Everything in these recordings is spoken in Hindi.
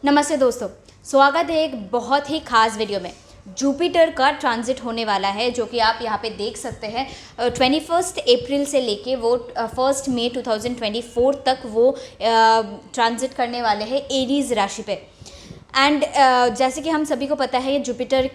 नमस्ते दोस्तों, स्वागत है एक बहुत ही खास वीडियो में। जुपिटर का ट्रांजिट होने वाला है जो कि आप यहाँ पे देख सकते हैं। 21 अप्रैल से लेके वो 1 मई 2024 तक वो ट्रांजिट करने वाले हैं एरीज राशि पे। एंड जैसे कि हम सभी को पता है, ये जुपिटर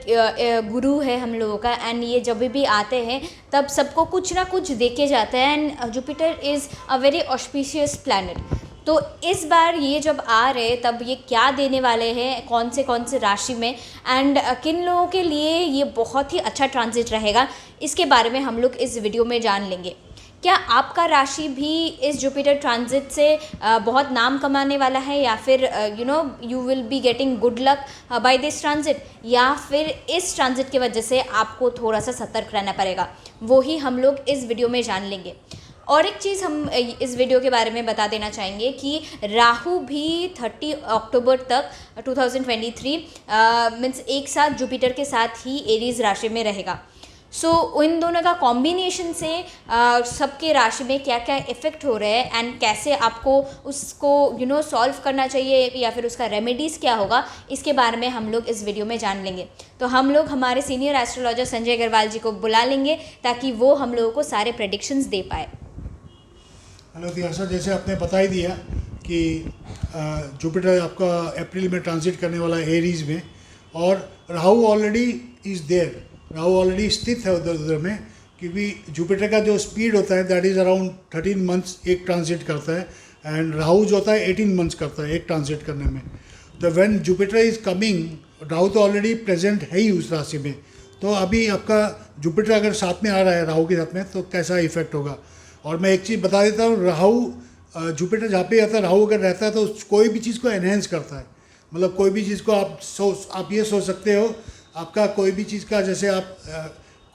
गुरु है हम लोगों का। एंड ये जब भी आते हैं तब सबको कुछ ना कुछ दे के जाता है। And Jupiter is a very auspicious planet. तो इस बार ये जब आ रहे तब ये क्या देने वाले हैं, कौन से राशि में, एंड किन लोगों के लिए ये बहुत ही अच्छा ट्रांजिट रहेगा, इसके बारे में हम लोग इस वीडियो में जान लेंगे। क्या आपका राशि भी इस जुपिटर ट्रांजिट से बहुत नाम कमाने वाला है, या फिर you will be getting good luck by this transit, या फिर इस ट्रांजिट की वजह से आपको थोड़ा सा सतर्क रहना पड़ेगा, वो ही हम लोग इस वीडियो में जान लेंगे। और एक चीज़ हम इस वीडियो के बारे में बता देना चाहेंगे कि राहु भी 30 अक्टूबर तक 2023 मीन्स एक साथ जुपिटर के साथ ही एरीज राशि में रहेगा। सो इन दोनों का कॉम्बिनेशन से सबके राशि में क्या क्या इफ़ेक्ट हो रहे हैं एंड कैसे आपको उसको सॉल्व करना चाहिए, या फिर उसका रेमेडीज़ क्या होगा, इसके बारे में हम लोग इस वीडियो में जान लेंगे। तो हम लोग हमारे सीनियर एस्ट्रोलॉजर संजय अग्रवाल जी को बुला लेंगे ताकि वो हम लोगों को सारे प्रेडिक्शंस दे पाए। हेलो दियाशा, जैसे आपने बता ही दिया कि जुपिटर आपका अप्रैल में ट्रांजिट करने वाला है एरीज में, और Rahu already is there. Rahu already स्थित है उधर में, क्योंकि जुपिटर का जो स्पीड होता है दैट इज़ अराउंड 13 मंथ्स एक ट्रांजिट करता है, एंड राहु जो होता है 18 मंथ्स करता है एक ट्रांजिट करने में। तो when Jupiter is coming, Rahu तो ऑलरेडी प्रेजेंट है ही उस राशि में। तो अभी आपका जुपिटर अगर साथ में आ रहा है राहु के साथ में, तो कैसा इफेक्ट होगा। और मैं एक चीज़ बता देता हूँ, राहु जुपिटर जहाँ पे आता है, राहु अगर रहता है तो कोई भी चीज़ को एनहेंस करता है। मतलब कोई भी चीज़ को आप ये सोच सकते हो, आपका कोई भी चीज़ का, जैसे आप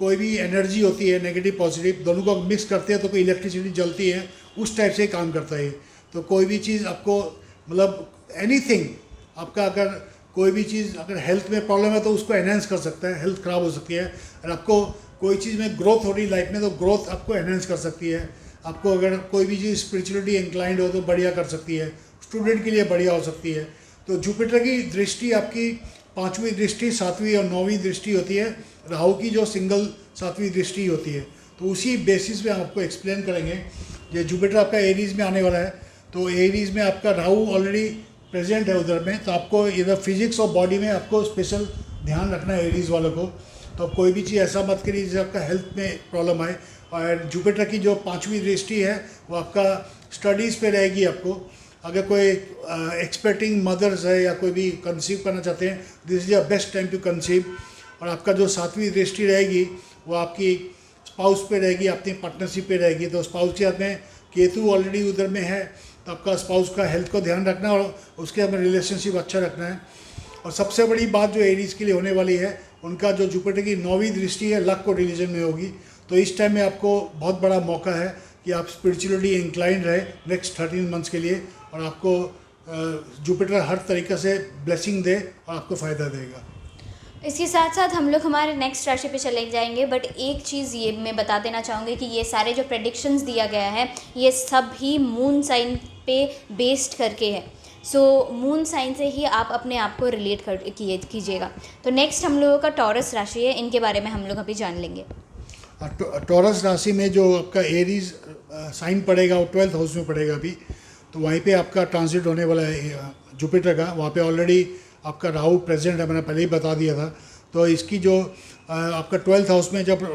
कोई भी एनर्जी होती है नेगेटिव पॉजिटिव, दोनों को मिक्स करते हैं तो कोई इलेक्ट्रिसिटी जलती है, उस टाइप से काम करता है। तो कोई भी चीज़ आपको, मतलब एनीथिंग, आपका अगर कोई भी चीज़ अगर हेल्थ में प्रॉब्लम है तो उसको एनहेंस कर सकता है, हेल्थ ख़राब हो सकती है। और आपको कोई चीज़ में ग्रोथ हो रही लाइफ में तो ग्रोथ आपको एनहेंस कर सकती है। आपको अगर कोई भी चीज़ स्पिरिचुअलिटी इंक्लाइंड हो तो बढ़िया कर सकती है, स्टूडेंट के लिए बढ़िया हो सकती है। तो जुपिटर की दृष्टि आपकी 5वीं दृष्टि, 7वीं और 9वीं दृष्टि होती है। राहु की जो सिंगल 7वीं दृष्टि होती है। तो उसी बेसिस पे हम आपको एक्सप्लेन करेंगे। ये जुपिटर आपका एरीज में आने वाला है, तो एरीज में आपका राहु ऑलरेडी प्रेजेंट है उधर में। तो आपको इधर फिजिक्स और बॉडी में आपको स्पेशल ध्यान रखना है एरीज वालों को। तो कोई भी चीज़ ऐसा मत करिए जिससे आपका हेल्थ में प्रॉब्लम आए। और जुपिटर की जो 5वीं दृष्टि है वो आपका स्टडीज़ पे रहेगी। आपको अगर कोई एक्सपेक्टिंग मदर्स है या कोई भी कंसीव करना चाहते हैं, this is the best time to conceive. और आपका जो 7वीं दृष्टि रहेगी वो आपकी स्पाउस पे रहेगी, अपनी पार्टनरशिप पे रहेगी। तो स्पाउस के हाथ में केतु ऑलरेडी उधर में है, तो आपका स्पाउस का हेल्थ को ध्यान रखना और उसके हमें रिलेशनशिप अच्छा रखना है। और सबसे बड़ी बात जो एरीज के लिए होने वाली है, उनका जो जुपिटर की 9वीं दृष्टि है लक को रिलीजन में होगी। तो इस टाइम में आपको बहुत बड़ा मौका है कि आप स्पिरिचुअलिटी इंक्लाइंड रहे नेक्स्ट 13 मंथ्स के लिए, और आपको जुपिटर हर तरीके से ब्लेसिंग दे और आपको फ़ायदा देगा। इसके साथ साथ हम लोग हमारे नेक्स्ट राशि पे चले जाएंगे, बट एक चीज़ ये मैं बता देना चाहूँगी कि ये सारे जो प्रेडिक्शंस दिया गया है ये सब ही मून साइन पे बेस्ड करके है। सो मून साइन से ही आप अपने आप को रिलेट कीजिएगा। तो नेक्स्ट हम लोगों का टॉरस राशि है, इनके बारे में हम लोग अभी जान लेंगे। टॉरस राशि में जो आपका एरीज साइन पड़ेगा वो 12th हाउस में पड़ेगा अभी। तो वहीं पे आपका ट्रांजिट होने वाला है जुपिटर का। वहाँ पे ऑलरेडी आपका राहु प्रेजेंट है, मैंने पहले ही बता दिया था। तो इसकी जो आपका 12th हाउस में जब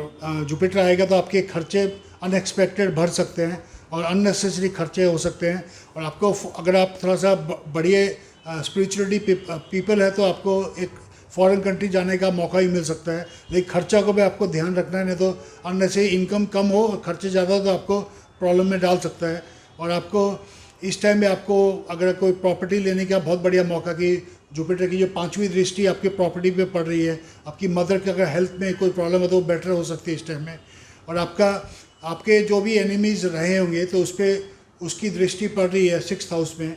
जुपिटर आएगा तो आपके खर्चे अनएक्सपेक्टेड बढ़ सकते हैं और अननेसेसरी खर्चे हो सकते हैं। और आपको अगर आप थोड़ा सा बढ़िया स्पिरिचुअलिटी पीपल है तो आपको एक फॉरेन कंट्री जाने का मौका ही मिल सकता है। लेकिन खर्चा को भी आपको ध्यान रखना है, नहीं तो अननेसेसरी इनकम कम हो खर्चे ज़्यादा हो तो आपको प्रॉब्लम में डाल सकता है। और आपको इस टाइम में आपको अगर कोई प्रॉपर्टी लेने का बहुत बढ़िया मौका, कि जुपिटर की जो 5वीं दृष्टि आपकी प्रॉपर्टी पे पड़ रही है, आपकी मदर की अगर हेल्थ में कोई प्रॉब्लम है तो वो बेटर हो सकती है इस टाइम में। और आपके जो भी एनिमीज़ रहे होंगे तो उस पर उसकी दृष्टि पड़ रही है 6th हाउस में।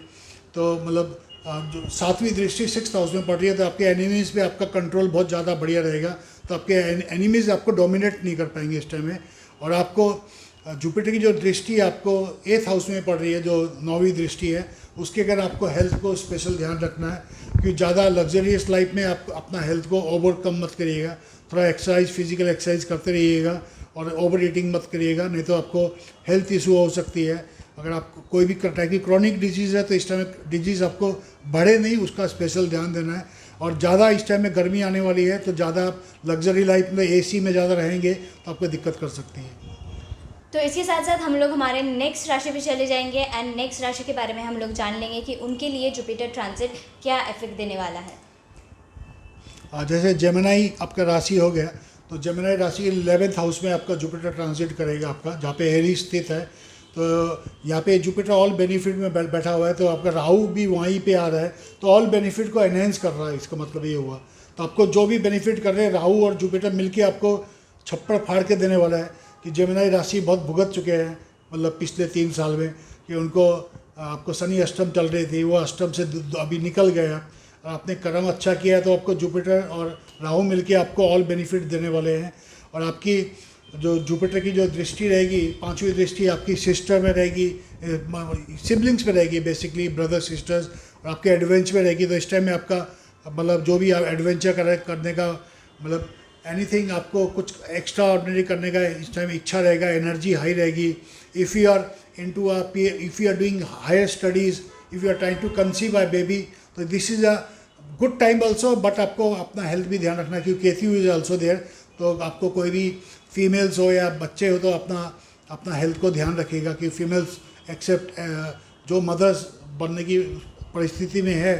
तो मतलब जो 7वीं दृष्टि 6th हाउस में पड़ रही है, तो आपके एनिमीज़ पे आपका कंट्रोल बहुत ज़्यादा बढ़िया रहेगा। तो आपके एनिमीज़ आपको डोमिनेट नहीं कर पाएंगे इस टाइम में। और आपको जुपिटर की जो दृष्टि आपको 8th हाउस में पड़ रही है, जो 9वीं दृष्टि है, उसके अगर आपको हेल्थ को स्पेशल ध्यान रखना है कि ज़्यादा लग्जरियस लाइफ में आप अपना हेल्थ को ओवरकम मत करिएगा। थोड़ा एक्सरसाइज, फिजिकल एक्सरसाइज करते रहिएगा और ओवर ईटिंग मत करिएगा, नहीं तो आपको हेल्थ इशू हो सकती है। अगर आपको कोई भी टाइप की क्रॉनिक डिजीज़ है तो इस टाइम डिजीज़ आपको बढ़े नहीं, उसका स्पेशल ध्यान देना है। और ज़्यादा इस टाइम में गर्मी आने वाली है तो ज़्यादा लग्जरी लाइफ में एसी में ज़्यादा रहेंगे तो आपको दिक्कत कर सकती है। तो इसके साथ साथ हम लोग हमारे नेक्स्ट राशि पे चले जाएंगे एंड नेक्स्ट राशि के बारे में हम लोग जान लेंगे कि उनके लिए जुपिटर ट्रांजिट क्या इफेक्ट देने वाला है। जैसे जेमिनी आपका राशि हो गया, तो जेमिनी राशि के 11th हाउस में आपका जुपिटर ट्रांजिट करेगा आपका, जहाँ पे एरीज स्थित है। तो यहाँ पे जुपिटर ऑल बेनिफिट में बैठा हुआ है, तो आपका राहु भी वहीं पे आ रहा है, तो ऑल बेनिफिट को एनहेंस कर रहा है। इसका मतलब ये हुआ, तो आपको जो भी बेनिफिट कर रहे हैं राहु और जुपिटर मिलके आपको छप्पड़ फाड़ के देने वाला है। कि जेमिनी राशि बहुत भुगत चुके हैं, मतलब पिछले 3 साल में, कि उनको आपको शनि अष्टम चल रही थी, वो अष्टम से अभी निकल गया। आपने कर्म अच्छा किया तो आपको जुपिटर और राहु मिलके आपको ऑल बेनिफिट देने वाले हैं। और आपकी जो जुपिटर की जो दृष्टि रहेगी, 5वीं दृष्टि आपकी सिस्टर में रहेगी, सिबलिंग्स में रहेगी, बेसिकली ब्रदर सिस्टर्स, और आपके एडवेंचर में रहेगी। तो इस टाइम में आपका मतलब जो भी आप एडवेंचर करने का मतलब एनीथिंग आपको कुछ एक्स्ट्रा ऑर्डिनरी करने का इस टाइम इच्छा रहेगा, एनर्जी हाई रहेगी। If you are into if you are doing higher studies, if you are trying to conceive a baby, तो this is a good time also. But आपको अपना हेल्थ भी ध्यान रखना, क्योंकि केतु इज ऑल्सो देयर। तो आपको कोई भी फीमेल्स हो या बच्चे हो तो अपना हेल्थ को ध्यान रखिएगा। कि फीमेल्स एक्सेप्ट जो मदर्स बनने की परिस्थिति में है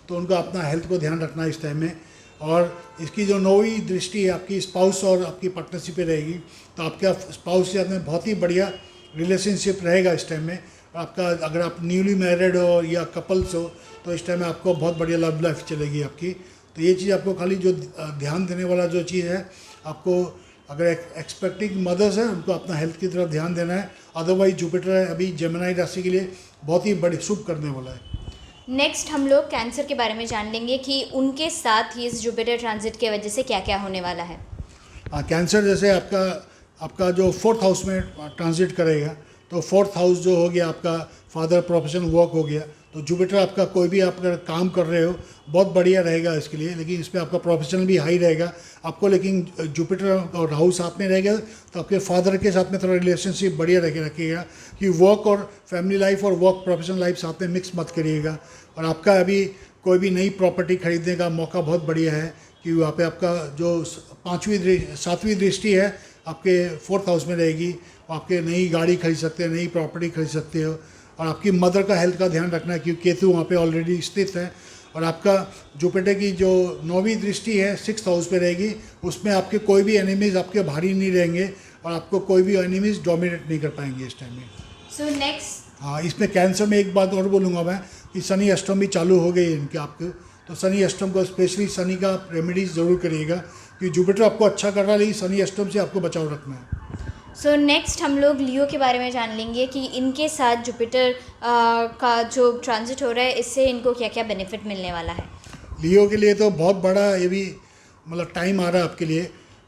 तो उनको अपना हेल्थ को ध्यान रखना इस टाइम में। और इसकी जो 9वीं दृष्टि है आपकी स्पाउस और आपकी पार्टनरशिप पे रहेगी, तो आपका स्पाउस से आपने बहुत ही बढ़िया रिलेशनशिप रहेगा इस टाइम में। आपका अगर आप न्यूली मैरिड हो या कपल्स हो तो इस टाइम में आपको बहुत बढ़िया लव लाइफ चलेगी आपकी। तो ये चीज़ आपको खाली जो ध्यान देने वाला जो चीज़ है, आपको अगर एक्सपेक्टिंग मदर्स है उनको अपना हेल्थ की तरफ ध्यान देना है। अदरवाइज जुपिटर अभी जेमिनी राशि के लिए बहुत ही बड़ी शुभ करने वाला है। नेक्स्ट हम लोग कैंसर के बारे में जान लेंगे कि उनके साथ ही इस जुपिटर ट्रांजिट की वजह से क्या क्या होने वाला है। कैंसर जैसे आपका जो 4th हाउस में ट्रांजिट करेगा, तो 4th हाउस जो हो गया आपका फादर प्रोफेशन वर्क हो गया। तो जुपिटर आपका कोई भी आप अगर काम कर रहे हो बहुत बढ़िया रहेगा इसके लिए, लेकिन इसमें आपका प्रोफेशनल भी हाई रहेगा आपको। लेकिन जुपिटर और राहु साथ में रहेगा तो आपके फादर के साथ में थोड़ा रिलेशनशिप बढ़िया रखिएगा। कि वर्क और फैमिली लाइफ और वर्क प्रोफेशनल लाइफ साथ में मिक्स मत करिएगा। और आपका अभी कोई भी नई प्रॉपर्टी खरीदने का मौका बहुत बढ़िया है, कि वहाँ पे आपका जो 7वीं दृष्टि है आपके 4th हाउस में रहेगी। आपके नई गाड़ी खरीद सकते हैं, नई प्रॉपर्टी खरीद सकते हो। और आपकी मदर का हेल्थ का ध्यान रखना है, क्योंकि केतु वहाँ पे ऑलरेडी स्थित है। और आपका जुपिटर की जो 9वीं दृष्टि है 6th हाउस पे रहेगी, उसमें आपके कोई भी एनिमीज़ आपके भारी नहीं रहेंगे और आपको कोई भी एनिमीज़ डोमिनेट नहीं कर पाएंगे इस टाइम में। सो नेक्स्ट, हाँ, इसमें कैंसर में एक बात और बोलूँगा मैं कि शनि अष्टम भी चालू हो गई है इनके आपके। तो शनि अष्टम को स्पेशली शनि का रेमेडीज ज़रूर करिएगा, कि जुपिटर आपको अच्छा कर रहा है लेकिन शनि अष्टम से आपको बचाव रखना है। सो नेक्स्ट हम लोग लियो के बारे में जान लेंगे कि इनके साथ जुपिटर का जो ट्रांजिट हो रहा है इससे इनको क्या क्या बेनिफिट मिलने वाला है। लियो के लिए तो बहुत बड़ा ये भी मतलब टाइम आ रहा है आपके लिए,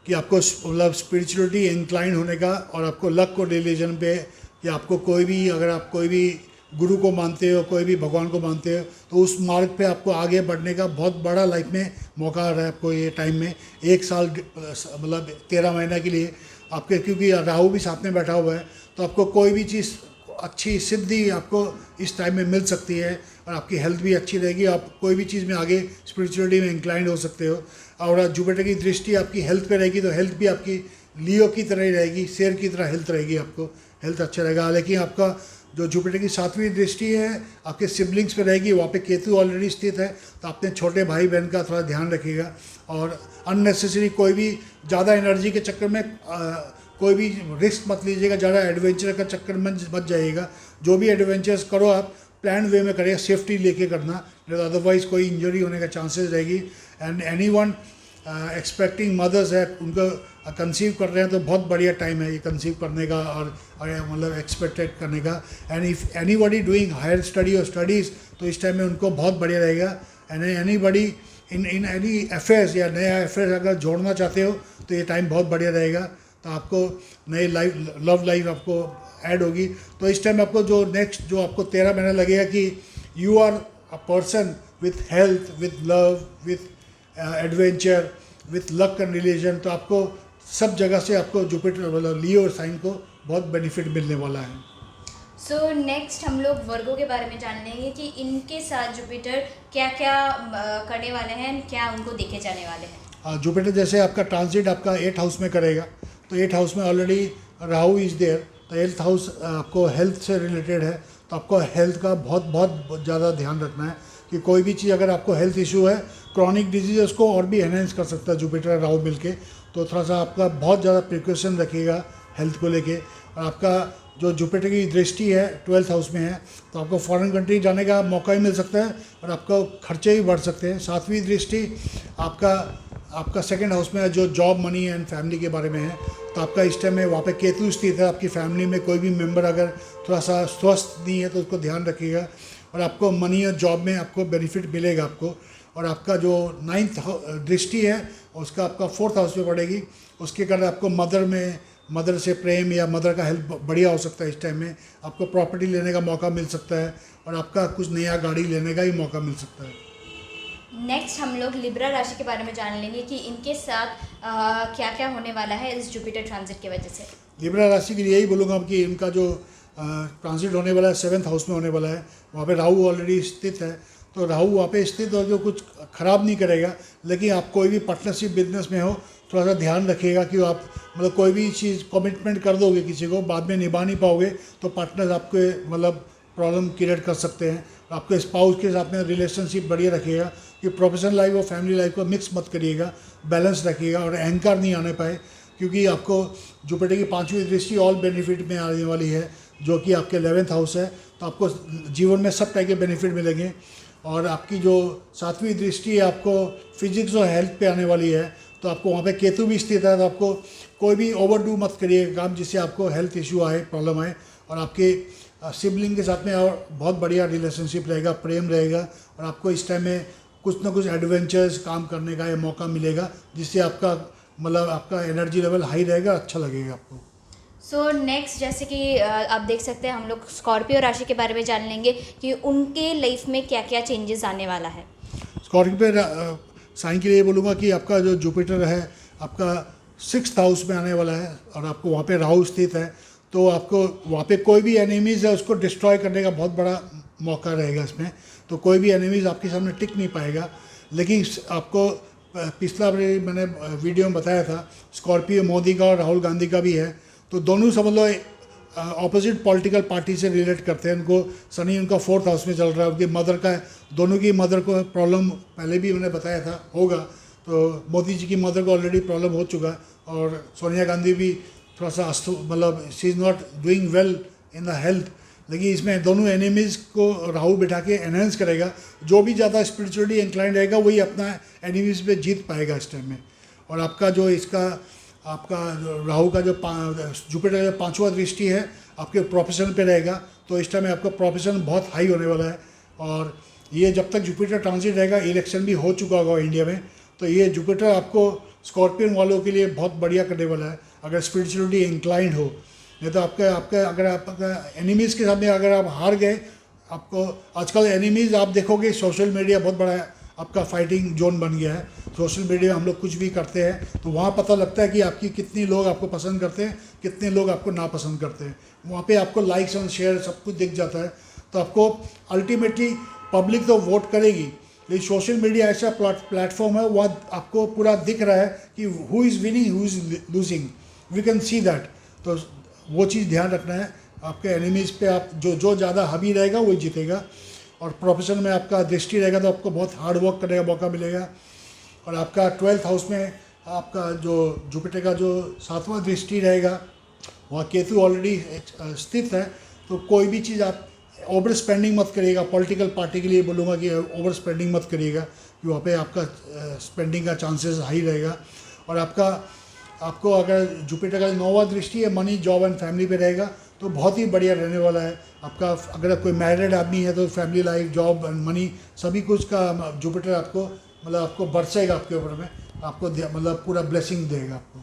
कि आपको मतलब स्पिरिचुअलिटी इंक्लाइन होने का, और आपको लक को रिलीजन पे, कि आपको कोई भी अगर आप कोई भी गुरु को मानते हो, कोई भी भगवान को मानते हो, तो उस मार्ग पे आपको आगे बढ़ने का बहुत बड़ा लाइफ में मौका आ रहा है आपको ये टाइम में। 1 साल मतलब 13 महीना के लिए आपके, क्योंकि राहु भी साथ में बैठा हुआ है, तो आपको कोई भी चीज़ अच्छी सिद्धि आपको इस टाइम में मिल सकती है। और आपकी हेल्थ भी अच्छी रहेगी, आप कोई भी चीज़ में आगे स्पिरिचुअलिटी में इंक्लाइंड हो सकते हो। और जुपिटर की दृष्टि आपकी हेल्थ पे रहेगी, तो हेल्थ भी आपकी लियो की तरह ही रहेगी, शेर की तरह हेल्थ रहेगी, आपको हेल्थ अच्छा रहेगा। लेकिन आपका जो जुपिटर की 7वीं दृष्टि है आपके सिबलिंग्स पे रहेगी, वहाँ पे केतु ऑलरेडी स्थित है, तो अपने छोटे भाई बहन का थोड़ा ध्यान रखिएगा। और अननेसेसरी कोई भी ज़्यादा एनर्जी के चक्कर में कोई भी रिस्क मत लीजिएगा, ज़्यादा एडवेंचर का चक्कर में मत जाइएगा। जो भी एडवेंचर्स करो आप प्लान वे में करिए, सेफ्टी लेके करना, नहीं तो अदरवाइज़ कोई इंजरी होने का चांसेस रहेगी। एंड एनीवन एक्सपेक्टिंग मदर्स है, उनको कंसीव कर रहे हैं तो बहुत बढ़िया टाइम है ये कंसीव करने का और मतलब एक्सपेक्टेड करने का। And if anybody doing higher study और स्टडीज़, तो इस टाइम में उनको बहुत बढ़िया रहेगा। And anybody in any affairs या नया अफेयर्स अगर जोड़ना चाहते हो तो ये टाइम बहुत बढ़िया रहेगा। तो आपको नई लाइफ लव लाइफ आपको ऐड होगी। तो इस टाइम आपको जो नेक्स्ट जो आपको 13 महीने लगेगा कि you are a person with health, with love, with adventure, with luck and religion. तो आपको सब जगह से आपको जुपिटर मतलब लियो साइन को बहुत बेनिफिट मिलने वाला है। सो नेक्स्ट हम लोग वर्गों के बारे में जान लेंगे कि इनके साथ जुपिटर क्या क्या करने वाले हैं, क्या उनको देखे जाने वाले हैं। जुपिटर जैसे आपका ट्रांजिट आपका 8th हाउस में करेगा, तो 8th हाउस में ऑलरेडी राहु इज़ देयर, तो 8th हाउस आपको हेल्थ से रिलेटेड है। तो आपको हेल्थ का बहुत ज़्यादा ध्यान रखना है कि कोई भी चीज़ अगर आपको हेल्थ इशू है, क्रॉनिक डिजीज़ को और भी एनहेंस कर सकता है जुपिटर और राहु मिलके। तो थोड़ा सा आपका बहुत ज़्यादा प्रिकॉशन रखिएगा हेल्थ को लेके। और आपका जो जुपिटर की दृष्टि है 12th हाउस में है, तो आपको फॉरेन कंट्री जाने का मौका भी मिल सकता है और आपका खर्चे भी बढ़ सकते हैं। 7वीं दृष्टि आपका 2nd हाउस में है जो जॉब, मनी एंड फैमिली के बारे में है। तो आपका इस टाइम में वहाँ पे केतु स्थित है। आपकी फैमिली में कोई भी मेंबर अगर थोड़ा सा स्वस्थ नहीं है तो उसको ध्यान रखिएगा। और आपको मनी और जॉब में आपको बेनिफिट मिलेगा आपको। और आपका जो 9th दृष्टि है उसका आपका 4th हाउस में पड़ेगी, उसके कारण आपको मदर से प्रेम या मदर का हेल्प बढ़िया हो सकता है। इस टाइम में आपको प्रॉपर्टी लेने का मौका मिल सकता है और आपका कुछ नया गाड़ी लेने का ही मौका मिल सकता है। नेक्स्ट हम लोग लिब्रा राशि के बारे में जान लेंगे कि इनके साथ क्या क्या होने वाला है इस जुपिटर ट्रांजिट की वजह से। लिब्रा राशि के लिए यही बोलूँगा कि इनका जो ट्रांजिट होने वाला है 7th हाउस में होने वाला है। वहाँ पे राहु ऑलरेडी स्थित है, तो राहु वहाँ पे स्थित हो जो कुछ खराब नहीं करेगा। लेकिन आप कोई भी पार्टनरशिप बिजनेस में हो थोड़ा सा ध्यान रखिएगा कि आप मतलब कोई भी चीज़ कमिटमेंट कर दोगे किसी को, बाद में निभा नहीं पाओगे तो पार्टनर्स आपके मतलब प्रॉब्लम क्रिएट कर सकते हैं। आपके स्पाउस के साथ में रिलेशनशिप बढ़िया रखिएगा कि प्रोफेशनल लाइफ और फैमिली लाइफ को मिक्स मत करिएगा, बैलेंस रखिएगा और अहंकार नहीं आने पाए। क्योंकि आपको जुपिटर की 5वीं दृष्टि ऑल बेनिफिट में आने वाली है जो कि आपके 11th हाउस है। तो आपको जीवन में सब टाइप के बेनिफिट मिलेंगे। और आपकी जो 7वीं दृष्टि है आपको फिजिक्स और हेल्थ पे आने वाली है, तो आपको वहाँ पे केतु भी स्थित है। तो आपको कोई भी ओवरडू मत करिए काम जिससे आपको हेल्थ इशू आए, प्रॉब्लम आए। और आपके सिबलिंग के साथ में और बहुत बढ़िया रिलेशनशिप रहेगा, प्रेम रहेगा और आपको इस टाइम में कुछ ना कुछ एडवेंचर्स काम करने का ये मौका मिलेगा जिससे आपका मतलब आपका एनर्जी लेवल हाई रहेगा, अच्छा लगेगा आपको। सो नेक्स्ट जैसे कि आप देख सकते हैं हम लोग स्कॉर्पियो राशि के बारे में जान लेंगे कि उनके लाइफ में क्या क्या चेंजेस आने वाला है। स्कॉर्पियो साइन के लिए बोलूँगा कि आपका जो जुपिटर है आपका 6th हाउस में आने वाला है और आपको वहाँ पे राहु स्थित है। तो आपको वहाँ पे कोई भी एनिमीज़ है उसको डिस्ट्रॉय करने का बहुत बड़ा मौका रहेगा इसमें। तो कोई भी एनिमीज़ आपके सामने टिक नहीं पाएगा। लेकिन आपको पिछला मैंने वीडियो में बताया था स्कॉर्पियो मोदी का और राहुल गांधी का भी है। तो दोनों समझ लो ऑपोजिट पॉलिटिकल पार्टी से रिलेट करते हैं। उनको शनि उनका 4th हाउस में चल रहा है, उनकी मदर का दोनों की मदर को प्रॉब्लम पहले भी मैंने बताया था होगा। तो मोदी जी की मदर को ऑलरेडी प्रॉब्लम हो चुका है और सोनिया गांधी भी थोड़ा सा मतलब she is not doing well in the health. लेकिन इसमें दोनों एनिमीज़ को राहु बिठा के एनहेंस करेगा। जो भी ज़्यादा स्पिरिचुअली इंक्लाइंड रहेगा वही अपना एनिमीज़ पे जीत पाएगा इस टाइम में। और आपका जो इसका आपका राहु का जो जुपिटर का 5वां दृष्टि है आपके प्रोफेशन पे रहेगा। तो इस टाइम में आपका प्रोफेशन बहुत हाई होने वाला है। और ये जब तक जुपिटर ट्रांजिट रहेगा, इलेक्शन भी हो चुका होगा इंडिया में, तो ये जुपिटर आपको स्कॉर्पियन वालों के लिए बहुत बढ़िया करने वाला है अगर स्पिरिचुअली इंक्लाइंड हो। नहीं तो आपके अगर आपका एनिमीज़ के सामने अगर आप हार गए, आपको आजकल एनिमीज़ आप देखोगे सोशल मीडिया बहुत बड़ा आपका फाइटिंग जोन बन गया है। सोशल मीडिया में हम लोग कुछ भी करते हैं तो वहाँ पता लगता है कि आपकी कितने लोग आपको पसंद करते हैं, कितने लोग आपको नापसंद करते हैं। वहाँ पे आपको लाइक्स एंड शेयर सब कुछ दिख जाता है। तो आपको अल्टीमेटली पब्लिक तो वोट करेगी, लेकिन सोशल मीडिया ऐसा प्लेटफॉर्म है वहाँ आपको पूरा दिख रहा है कि who is winning, who is losing, we can see that. तो वो चीज़ ध्यान रखना है। आपके एनिमीज़ पे आप जो ज़्यादा हावी रहेगा वही जीतेगा। और प्रोफेशन में आपका दृष्टि रहेगा तो आपको बहुत हार्ड वर्क करने का मौका मिलेगा। और आपका 12th हाउस में आपका जो जुपिटर का जो 7वां दृष्टि रहेगा वहाँ केतु ऑलरेडी स्थित है। तो कोई भी चीज़ आप ओवर स्पेंडिंग मत करिएगा। पॉलिटिकल पार्टी के लिए बोलूँगा कि ओवर स्पेंडिंग मत करिएगा कि वहाँ पे आपका स्पेंडिंग का चांसेस हाई रहेगा। और आपको अगर जुपिटर का 9वां दृष्टि है मनी, जॉब एंड फैमिली पे रहेगा तो बहुत ही बढ़िया रहने वाला है आपका। अगर कोई मैरिड आदमी है तो family life, job and money सभी कुछ का जुपिटर आपको मतलब आपको बरसेगा आपके ऊपर में, आपको मतलब पूरा ब्लेसिंग देगा आपको।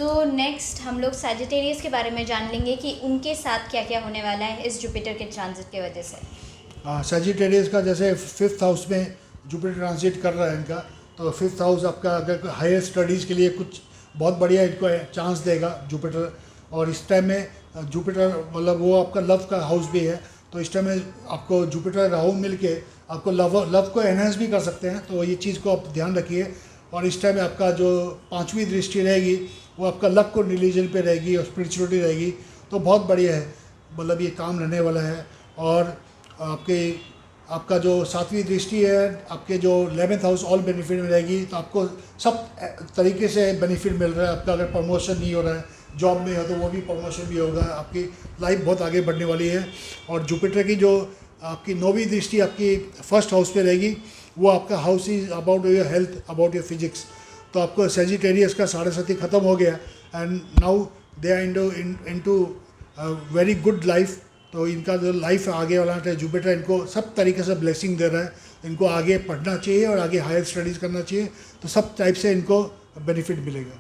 सो नेक्स्ट हम लोग सैजिटेरियस के बारे में जान लेंगे कि उनके साथ क्या क्या होने वाला है इस जुपिटर के ट्रांजिट की वजह से। सजिटेरियस का जैसे 5th हाउस में जुपिटर ट्रांजिट कर रहा है इनका, तो 5th हाउस आपका अगर हायर स्टडीज़ के लिए कुछ बहुत बढ़िया इनको चांस देगा जुपिटर। और इस टाइम में जुपिटर मतलब वो आपका लव का हाउस भी है, तो इस टाइम में आपको जुपिटर राहु मिल के आपको लव को एनहेंस भी कर सकते हैं, तो ये चीज़ को आप ध्यान रखिए। और इस टाइम में आपका जो 5वीं दृष्टि रहेगी वो आपका लक को रिलीजन पे रहेगी और स्पिरिचुअलिटी रहेगी, तो बहुत बढ़िया है, मतलब ये काम रहने वाला है। और आपका जो 7वीं दृष्टि है आपके जो 11th हाउस ऑल बेनिफिट में रहेगी, तो आपको सब तरीके से बेनिफिट मिल रहा है। आपका अगर प्रमोशन नहीं हो रहा है, जॉब में है तो वो भी प्रमोशन भी होगा, आपकी लाइफ बहुत आगे बढ़ने वाली है। और जुपिटर की जो आपकी 9वीं दृष्टि आपकी 1st हाउस पे रहेगी, वो आपका house is about your health, about your physics. तो आपको सेजिटेरियस का 7.5 खत्म हो गया and now they are into very good life. तो इनका जो लाइफ आगे वाला है, जुपिटर इनको सब तरीके से ब्लेसिंग दे रहा है, इनको आगे पढ़ना चाहिए और आगे हायर स्टडीज़ करना चाहिए, तो सब टाइप से इनको बेनिफिट मिलेगा।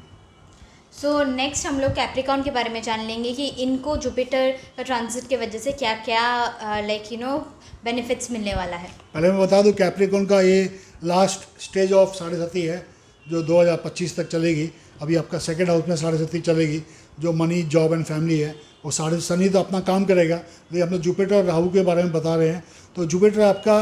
सो नेक्स्ट हम लोग कैप्रिकॉर्न के बारे में जान लेंगे कि इनको जुपिटर का ट्रांजिट की वजह से क्या क्या लाइक बेनिफिट्स मिलने वाला है। पहले मैं बता दूं कैप्रिकॉर्न का ये लास्ट स्टेज ऑफ 7.5 है जो 2025 तक चलेगी। अभी आपका 2nd हाउस में 7.5 चलेगी, जो मनी जॉब एंड फैमिली है वो शनि तो अपना काम करेगा, लेकिन हम लोग जुपिटर और राहु के बारे में बता रहे हैं। तो जुपिटर आपका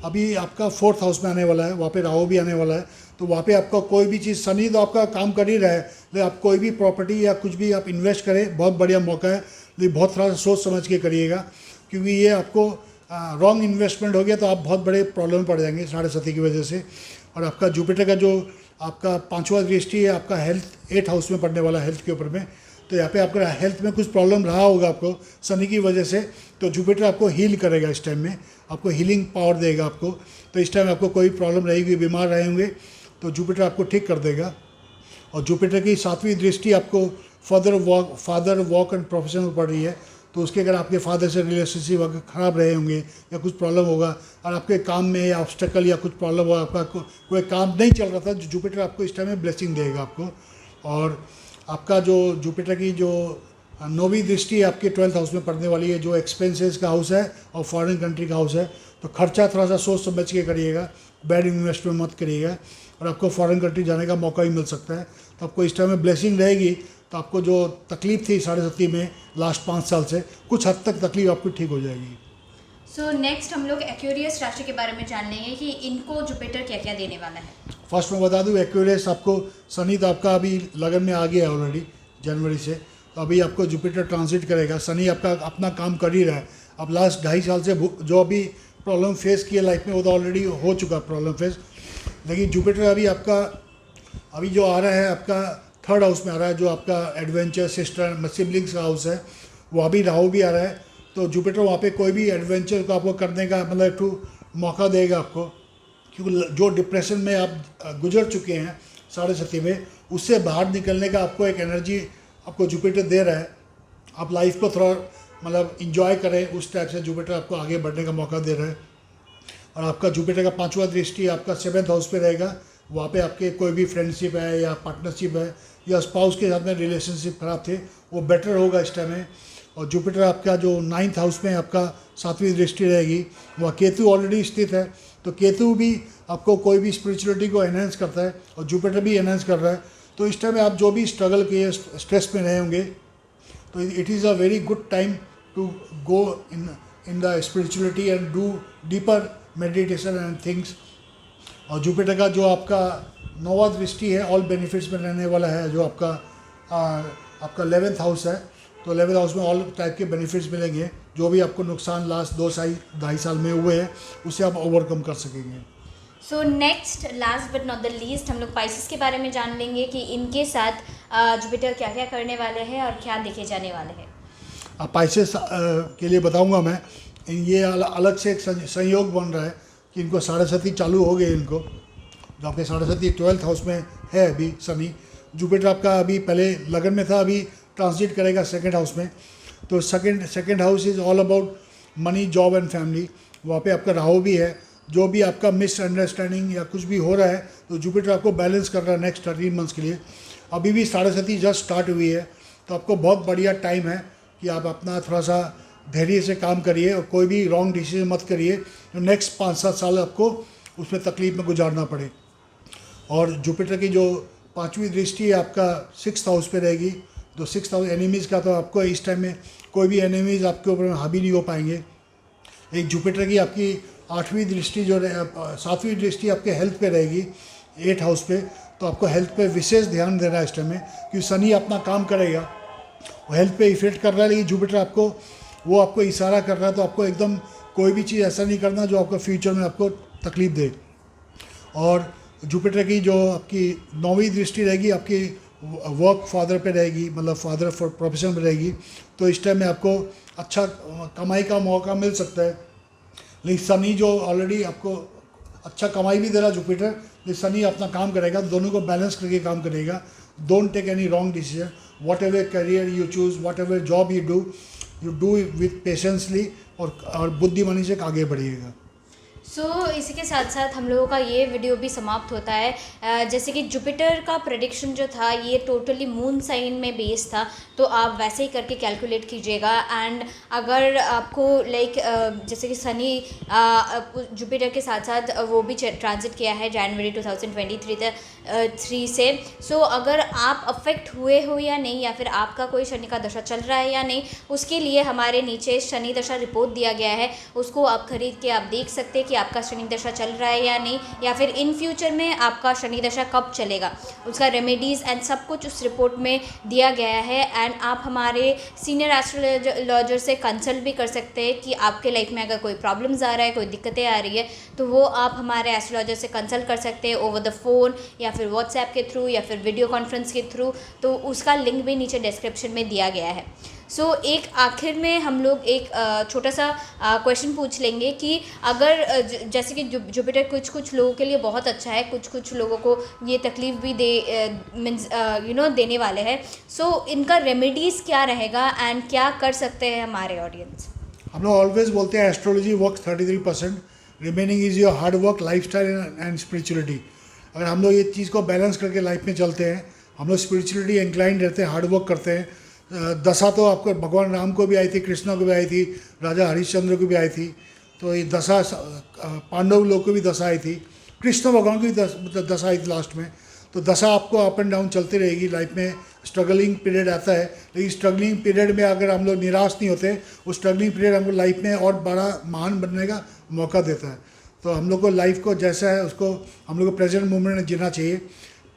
अभी आपका 4th हाउस में आने वाला है, वहाँ पे राहु भी आने वाला है, तो वहाँ पे आपका कोई भी चीज़, शनि तो आपका काम कर ही रहा है, लेकिन आप कोई भी प्रॉपर्टी या कुछ भी आप इन्वेस्ट करें, बहुत बढ़िया मौका है, लेकिन बहुत थोड़ा सोच समझ के करिएगा, क्योंकि ये आपको रॉन्ग इन्वेस्टमेंट हो गया तो आप बहुत बड़े प्रॉब्लम पड़ जाएंगे 7.5 की वजह से। और आपका जुपिटर का जो आपका 5वां दृष्टि है आपका हेल्थ 8th हाउस में पड़ने वाला, हेल्थ के ऊपर में, तो यहाँ पे आपका हेल्थ में कुछ प्रॉब्लम रहा होगा आपको शनि की वजह से, तो जुपिटर आपको हील करेगा, इस टाइम में आपको हीलिंग पावर देगा आपको। तो इस टाइम आपको कोई प्रॉब्लम रहेगी, बीमार रहे होंगे तो जुपिटर आपको ठीक कर देगा। और जुपिटर की 7वीं दृष्टि आपको फादर वॉक एंड प्रोफेशन में पड़ रही है, तो उसके अगर आपके फादर से रिलेशनशिप अगर ख़राब रहे होंगे या कुछ प्रॉब्लम होगा और आपके काम में या ऑब्स्टेकल या कुछ प्रॉब्लम होगा, आपका कोई काम नहीं चल रहा था, जुपिटर आपको इस टाइम में ब्लेसिंग देगा आपको। और आपका जो जुपिटर की जो 9वीं दृष्टि आपके 12th हाउस में पड़ने वाली है, जो एक्सपेंसेस का हाउस है और फॉरेन कंट्री का हाउस है, तो खर्चा थोड़ा सा सोच समझ के करिएगा, बैड इन्वेस्टमेंट मत करिएगा, और आपको फॉरेन कंट्री जाने का मौका भी मिल सकता है। तो आपको इस टाइम में ब्लेसिंग रहेगी, तो आपको जो तकलीफ थी 7.5 में लास्ट 5 साल से, कुछ हद तक तकलीफ आपकी ठीक हो जाएगी। सो नेक्स्ट हम लोग एक्वेरियस राशि के बारे में जान लेंगे कि इनको जुपिटर क्या क्या देने वाला है। फर्स्ट मैं बता दूं एक्वेरियस आपको शनि तो आपका अभी लगन में आ गया है ऑलरेडी जनवरी से, तो अभी आपको जुपिटर ट्रांजिट करेगा। शनि आपका अपना काम कर ही रहा है, अब लास्ट 2.5 साल से जो अभी प्रॉब्लम फेस किया लाइफ में वो तो ऑलरेडी हो चुका प्रॉब्लम फेस, लेकिन जुपिटर अभी आपका अभी जो आ रहा है आपका 3rd हाउस में आ रहा है, जो आपका एडवेंचर सिस्टर सिबलिंग्स का हाउस है, वो अभी राहु भी आ रहा है, तो जुपिटर वहाँ पे कोई भी एडवेंचर को आपको करने का मतलब एक मौका देगा आपको, क्योंकि जो डिप्रेशन में आप गुजर चुके हैं 7.5 में, उससे बाहर निकलने का आपको एक एनर्जी आपको जुपिटर दे रहा है। आप लाइफ को थोड़ा मतलब इंजॉय करें, उस टाइप से जुपिटर आपको आगे बढ़ने का मौका दे रहा है। और आपका जुपिटर का 5वां दृष्टि आपका 7th हाउस पे रहेगा, वहाँ पे आपके कोई भी फ्रेंडशिप है या पार्टनरशिप है या स्पाउस के साथ में रिलेशनशिप खराब थे वो बेटर होगा इस टाइम में। और जुपिटर आपका जो 9th हाउस में आपका 7वीं दृष्टि रहेगी, वहाँ केतु ऑलरेडी स्थित है, तो केतु भी आपको कोई भी स्पिरिचुअलिटी को एनहेंस करता है और जुपिटर भी एनहेंस कर रहा है। तो इस टाइम में आप जो भी स्ट्रगल किए, स्ट्रेस में रहे होंगे, तो it is a very good time to go in the spirituality and do deeper meditation and things. और जुपिटर का जो आपका 9वां दृष्टि है ऑल बेनिफिट्स में रहने वाला है, जो आपका 11th हाउस है, तो 11th हाउस में ऑल टाइप के बेनिफिट्स मिलेंगे, जो भी आपको नुकसान लास्ट 2-2.5 साल में हुए हैं उसे आप ओवरकम कर सकेंगे। So next last but not the least हम लोग पाइसेस के बारे में जान लेंगे कि इनके साथ जुपिटर क्या क्या करने वाले हैं और क्या देखे जाने वाले हैं। पाइसेस के लिए बताऊंगा मैं, ये अलग से एक संयोग बन रहा है कि इनको 7.5 चालू हो गए, इनको जो आपके 7.5 12th हाउस में है अभी शनि। जुपिटर आपका अभी पहले लगन में था, अभी ट्रांजिट करेगा 2nd हाउस में, तो second house is all about money job and family. वहाँ पे आपका राहु भी है, जो भी आपका मिसअंडरस्टैंडिंग या कुछ भी हो रहा है तो जुपिटर आपको बैलेंस कर रहा है नेक्स्ट 13 मंथ्स के लिए। अभी भी साढ़े जस्ट स्टार्ट हुई है, तो आपको बहुत बढ़िया टाइम है कि आप अपना थोड़ा सा धैर्य से काम करिए और कोई भी रॉन्ग डिसीजन मत करिए जो नेक्स्ट 5-7 साल आपको उसमें तकलीफ में गुजारना पड़े। और जुपिटर की जो 5वीं दृष्टि आपका 6th हाउस पे रहेगी, तो 6th हाउस एनिमीज़ का, तो आपको इस टाइम में कोई भी एनिमीज़ आपके ऊपर हावी नहीं हो पाएंगे। एक जुपिटर की आपकी 8वीं दृष्टि जो 7वीं दृष्टि आपके हेल्थ पे रहेगी 8th हाउस पे, तो आपको हेल्थ पे विशेष ध्यान देना है इस टाइम में, क्योंकि शनि अपना काम करेगा, वो हेल्थ पे इफेक्ट कर रहा है, लेकिन जुपिटर आपको इशारा कर रहा है, तो आपको एकदम कोई भी चीज़ ऐसा नहीं करना जो आपको फ्यूचर में आपको तकलीफ दे। और जुपिटर की जो आपकी 9वीं दृष्टि रहेगी आपकी वर्क फादर पे रहेगी, मतलब फादर फॉर प्रोफेशन पे रहेगी, तो इस टाइम में आपको अच्छा कमाई का मौका मिल सकता है। लेकिन शनि जो ऑलरेडी आपको अच्छा कमाई भी दे रहा जुपिटर, लेकिन शनि अपना काम करेगा, दोनों को बैलेंस करके काम करेगा। Don't take any wrong decision, whatever career you choose, whatever job you do with patiently, और बुद्धिमानी से आगे बढ़िएगा। इसी के साथ साथ हम लोगों का ये वीडियो भी समाप्त होता है। जैसे कि जुपिटर का प्रेडिक्शन जो था ये टोटली मून साइन में बेस था, तो आप वैसे ही करके कैलकुलेट कीजिएगा। एंड अगर आपको लाइक जैसे कि शनि जुपिटर के साथ साथ वो भी ट्रांजिट किया है जनवरी 2023 से। अगर आप अफेक्ट हुए हो या नहीं, या फिर आपका कोई शनि का दशा चल रहा है या नहीं, उसके लिए हमारे नीचे शनि दशा रिपोर्ट दिया गया है, उसको आप खरीद के आप देख सकते हैं कि आपका शनि दशा चल रहा है या नहीं, या फिर इन फ्यूचर में आपका शनि दशा कब चलेगा, उसका रेमेडीज़ एंड सब कुछ उस रिपोर्ट में दिया गया है। एंड आप हमारे सीनियर एस्ट्रोलॉजर से कंसल्ट भी कर सकते हैं कि आपके लाइफ में अगर कोई प्रॉब्लम्स आ रहा है, कोई दिक्कतें आ रही है, तो वो आप हमारे एस्ट्रोलॉजर से कंसल्ट कर सकते हैं ओवर द फ़ोन, या फिर व्हाट्सएप के थ्रू, या फिर वीडियो कॉन्फ्रेंस के थ्रू। तो उसका लिंक भी नीचे डिस्क्रिप्शन में दिया गया है। एक आखिर में हम लोग एक छोटा सा क्वेश्चन पूछ लेंगे कि अगर जैसे कि जुपिटर कुछ लोगों के लिए बहुत अच्छा है, कुछ लोगों को ये तकलीफ भी मीन्स देने वाले हैं। इनका रेमेडीज़ क्या रहेगा एंड क्या कर सकते हैं हमारे ऑडियंस? हम लोग ऑलवेज बोलते हैं astrology work 33%, remaining is your hard work, lifestyle and spirituality. अगर हम लोग ये चीज़ को बैलेंस करके लाइफ में चलते हैं, हम लोग स्पिरिचुअलिटी इंक्लाइंड रहते हैं, हार्ड वर्क करते हैं। दशा तो आपको भगवान राम को भी आई थी, कृष्ण को भी आई थी, राजा हरिश्चंद्र को भी आई थी, तो ये दशा पांडव लोग को भी दशा आई थी, कृष्ण भगवान की भी दशा आई थी लास्ट में। तो दशा आपको अप एंड डाउन चलती रहेगी लाइफ में, स्ट्रगलिंग पीरियड आता है, लेकिन स्ट्रगलिंग पीरियड में अगर हम लोग निराश नहीं होते, वो स्ट्रगलिंग पीरियड हमको लाइफ में और बड़ा महान बनने का मौका देता है। तो हम लोग को लाइफ को जैसा है उसको हम लोग को प्रेजेंट मोमेंट में जीना चाहिए,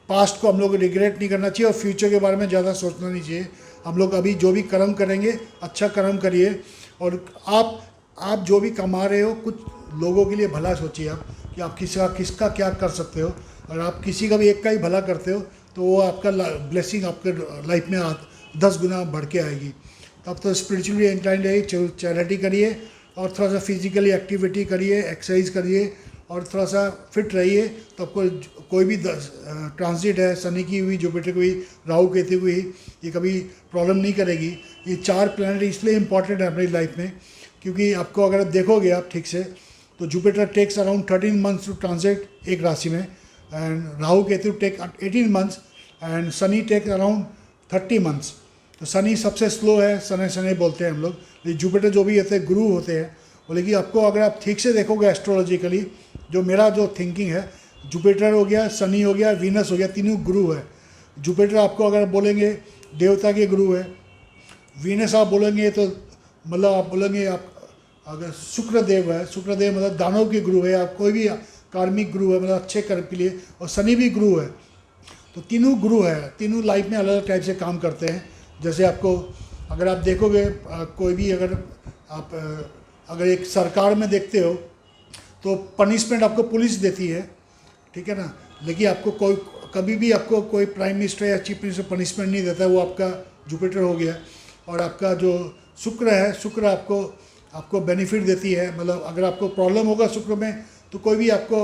पास्ट को हम लोग को रिग्रेट नहीं करना चाहिए, और फ्यूचर के बारे में ज़्यादा सोचना नहीं चाहिए। हम लोग अभी जो भी कर्म करेंगे अच्छा कर्म करिए, और आप जो भी कमा रहे हो कुछ लोगों के लिए भला सोचिए आप, कि आप किसका क्या कर सकते हो। और आप किसी का भी एक का ही भला करते हो तो वो आपका ब्लेसिंग आपके लाइफ में 10 गुना बढ़ के आएगी। तब तो स्पिरिचुअली इंक्लाइंड रहिए, चैरिटी करिए, और थोड़ा सा फिजिकली एक्टिविटी करिए, एक्सरसाइज करिए, और थोड़ा सा फिट रहिए। तो आपको कोई भी ट्रांजिट है शनि की हुई, जुपिटर की हुई, राहु केतु की हुई, ये कभी प्रॉब्लम नहीं करेगी। ये 4 प्लैनेट इसलिए इंपॉर्टेंट है अपनी लाइफ में, क्योंकि आपको अगर देखोगे आप ठीक से, तो Jupiter takes around 13 months to transit एक राशि में, and Rahu Ketu take 18 months, and Shani take around 30 months. तो शनि सबसे स्लो है, शनि बोलते हैं हम लोग, लेकिन जुपिटर जो भी होते हैं गुरु होते हैं। लेकिन आपको अगर आप ठीक से देखोगे एस्ट्रोलॉजिकली, जो मेरा जो थिंकिंग है, जुपिटर हो गया, शनि हो गया, वीनस हो गया, तीनों गुरु है। जुपिटर आपको अगर बोलेंगे देवता के गुरु है, वीनस आप बोलेंगे तो मतलब आप बोलेंगे आप अगर शुक्रदेव है, शुक्रदेव मतलब दानव के गुरु है, आप कोई भी कार्मिक गुरु है मतलब अच्छे कर्म के लिए, और शनि भी गुरु है। तो तीनों गुरु है, तीनों लाइफ में अलग अलग टाइप से काम करते हैं। जैसे आपको अगर आप देखोगे कोई भी अगर एक सरकार में देखते हो तो पनिशमेंट आपको पुलिस देती है, ठीक है ना, लेकिन आपको कभी भी आपको कोई प्राइम मिनिस्टर या चीफ मिनिस्टर पनिशमेंट नहीं देता, वो आपका जुपिटर हो गया। और आपका जो शुक्र है, शुक्र आपको बेनिफिट देती है, मतलब अगर आपको प्रॉब्लम होगा शुक्र में तो कोई भी आपको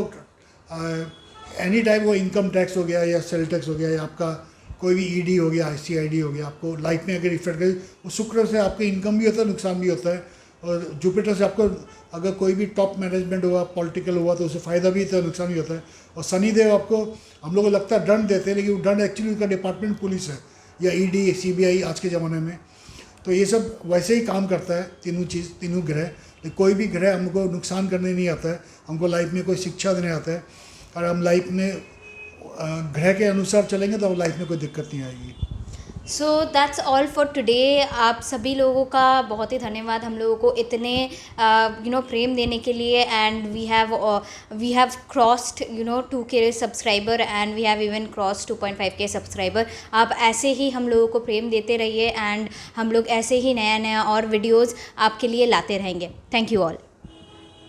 एनी टाइप वो इनकम टैक्स हो गया या सेल टैक्स हो गया या आपका कोई भी ईडी हो गया, ICID हो गया, आपको लाइफ में अगर इफेक्ट करे, वो शुक्र से आपके इनकम भी होता है, नुकसान भी होता है। और जुपिटर से आपको अगर कोई भी टॉप मैनेजमेंट हुआ, पॉलिटिकल हुआ, तो उससे फ़ायदा भी होता है, नुकसान भी होता है। और शनिदेव आपको, हम लोग को लगता है दंड देते हैं, लेकिन वो दंड एक्चुअली उनका डिपार्टमेंट पुलिस है या ईडी, सीबीआई आज के ज़माने में। तो ये सब वैसे ही काम करता है, तीनों ग्रह। लेकिन कोई भी ग्रह हमको नुकसान करने नहीं आता है, हमको लाइफ में कोई शिक्षा देने आता है। और हम लाइफ में ग्रह के अनुसार चलेंगे तो लाइफ में कोई दिक्कत नहीं आएगी। So that's all for today. आप सभी लोगों का बहुत ही धन्यवाद हम लोगों को इतने प्रेम देने के लिए। And we have crossed 2K subscriber and we have even cross 2.5K subscriber. आप ऐसे ही हम लोगों को प्रेम देते रहिए एंड हम लोग ऐसे ही नया नया और वीडियोज़ आपके लिए लाते रहेंगे। Thank you all.